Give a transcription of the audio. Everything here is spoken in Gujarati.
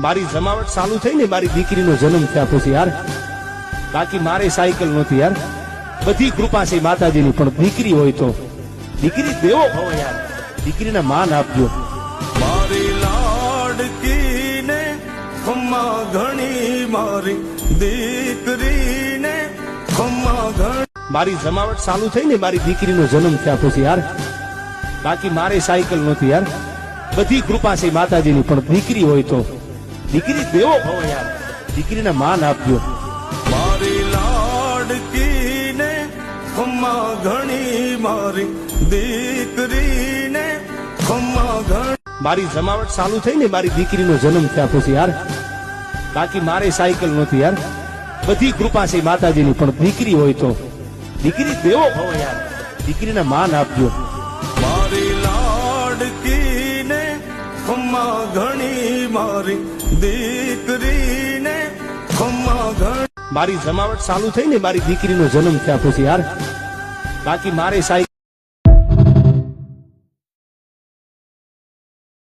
મારી જમાવટ ચાલુ થઈ ને મારી દીકરીનો જન્મ થયા પછી યાર, બાકી મારે સાયકલ નહોતી યાર. બધી કૃપા છે માતાજીની, પણ દીકરી હોય તો દીકરી દેવો ભવ યાર, દીકરીને માન આપજો. મારી લાડકીને ખમ્મા ઘણી, મારી દીકરીને ખમ્મા ઘણી. મારી જમાવટ ચાલુ થઈ ને મારી દીકરીનો જન્મ થયા પછી યાર, બાકી મારે સાયકલ નહોતી યાર. બધી કૃપા છે માતાજીની, પણ દીકરી હોય તો દીકરી દેવો ભવ યાર, દીકરીને માન આપજો. મારી લાડકીને ખમ્મા ઘણી, મારી દીકરીને ખમ્મા ઘણી. મારી જમાવટ ચાલુ થઈ ને મારી દીકરીનો જન્મ થયા પછી યાર, બાકી મારે સાયકલ નહોતી યાર. બધી કૃપા છે માતાજીની, પણ દીકરી હોય તો દીકરી દેવો ભવ યાર, દીકરીને માન આપજો. મારી લાડકીને ખમ્મા ઘણી, મારી દીકરીને ખમ્મા ઘણી. મારી જમાવટ ચાલુ થઈ ને મારી દીકરીનો જન્મ થયા પછી યાર, બાકી મારે સાયકલ